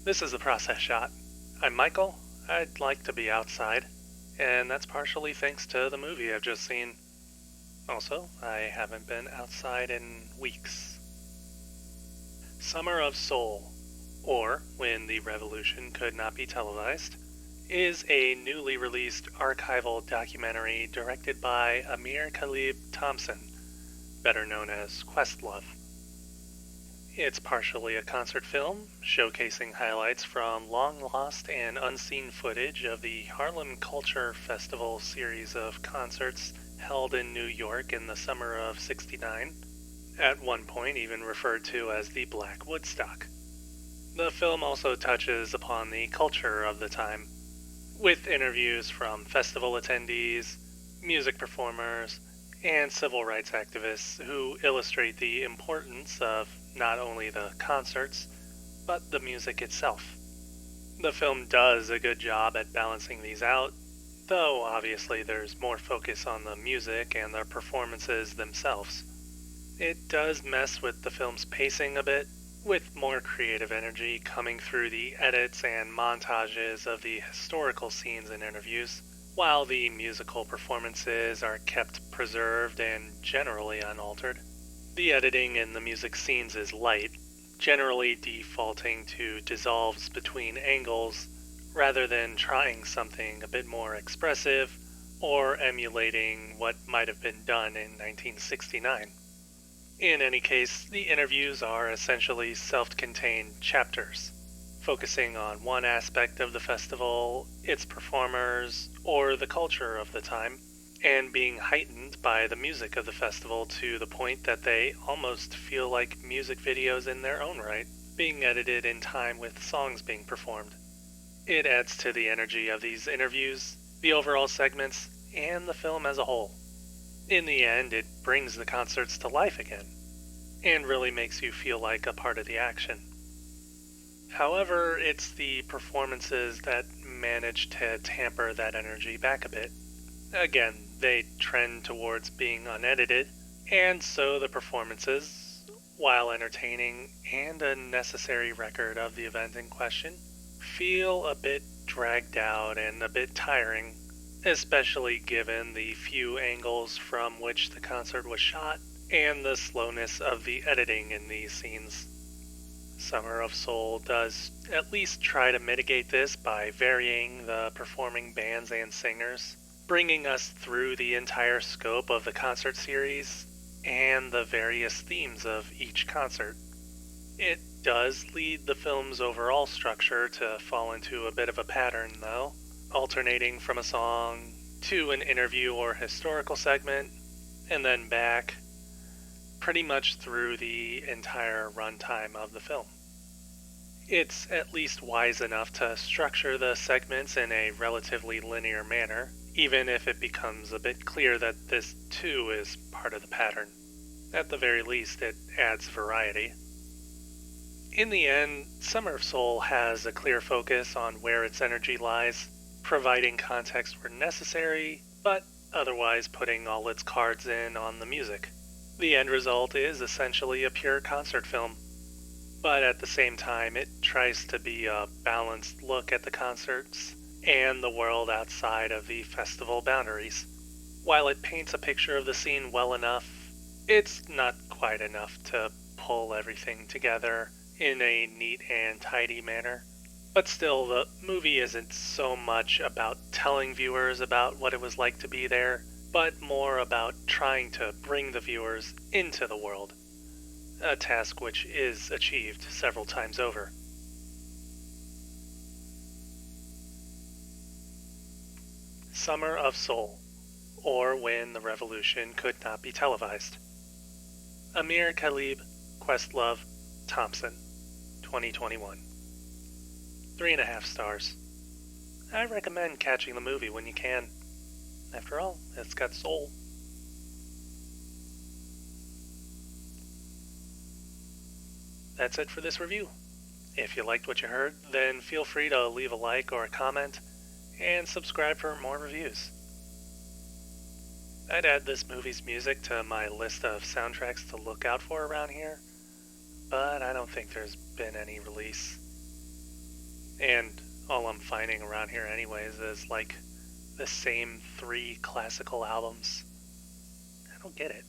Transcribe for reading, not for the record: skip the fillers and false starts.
This is the process shot. I'm Michael. I'd like to be outside, and that's partially thanks to the movie I've just seen. Also, I haven't been outside in weeks. Summer of Soul, or When the Revolution Could Not Be Televised, is a newly released archival documentary directed by Ahmir-Khalib Thompson, better known as Questlove. It's partially a concert film, showcasing highlights from long-lost and unseen footage of the Harlem Culture Festival series of concerts held in New York in the summer of '69, at one point even referred to as the Black Woodstock. The film also touches upon the culture of the time, with interviews from festival attendees, music performers, and civil rights activists who illustrate the importance of not only the concerts, but the music itself. The film does a good job at balancing these out, though obviously there's more focus on the music and the performances themselves. It does mess with the film's pacing a bit, with more creative energy coming through the edits and montages of the historical scenes and interviews, while the musical performances are kept preserved and generally unaltered. The editing in the music scenes is light, generally defaulting to dissolves between angles rather than trying something a bit more expressive or emulating what might have been done in 1969. In any case, the interviews are essentially self-contained chapters, focusing on one aspect of the festival, its performers, or the culture of the time, and being heightened by the music of the festival to the point that they almost feel like music videos in their own right, being edited in time with songs being performed. It adds to the energy of these interviews, the overall segments, and the film as a whole. In the end, it brings the concerts to life again, and really makes you feel like a part of the action. However, it's the performances that manage to tamper that energy back a bit. Again, they trend towards being unedited, and so the performances, while entertaining and a necessary record of the event in question, feel a bit dragged out and a bit tiring, especially given the few angles from which the concert was shot and the slowness of the editing in these scenes. Summer of Soul does at least try to mitigate this by varying the performing bands and singers, bringing us through the entire scope of the concert series and the various themes of each concert. It does lead the film's overall structure to fall into a bit of a pattern, though, alternating from a song to an interview or historical segment, and then back, pretty much through the entire runtime of the film. It's at least wise enough to structure the segments in a relatively linear manner, even if it becomes a bit clear that this too is part of the pattern. At the very least, it adds variety. In the end, Summer of Soul has a clear focus on where its energy lies, providing context where necessary, but otherwise putting all its cards in on the music. The end result is essentially a pure concert film, but at the same time it tries to be a balanced look at the concerts and the world outside of the festival boundaries. While it paints a picture of the scene well enough, it's not quite enough to pull everything together in a neat and tidy manner. But still, the movie isn't so much about telling viewers about what it was like to be there, but more about trying to bring the viewers into the world, a task which is achieved several times over. Summer of Soul, or When the Revolution Could Not Be Televised. Ahmir-Khalib, Questlove, Thompson, 2021. 3.5 stars. I recommend catching the movie when you can. After all, it's got soul. That's it for this review. If you liked what you heard, then feel free to leave a like or a comment, and subscribe for more reviews. I'd add this movie's music to my list of soundtracks to look out for around here, but I don't think there's been any release. And all I'm finding around here, anyways, is the same three classical albums. I don't get it.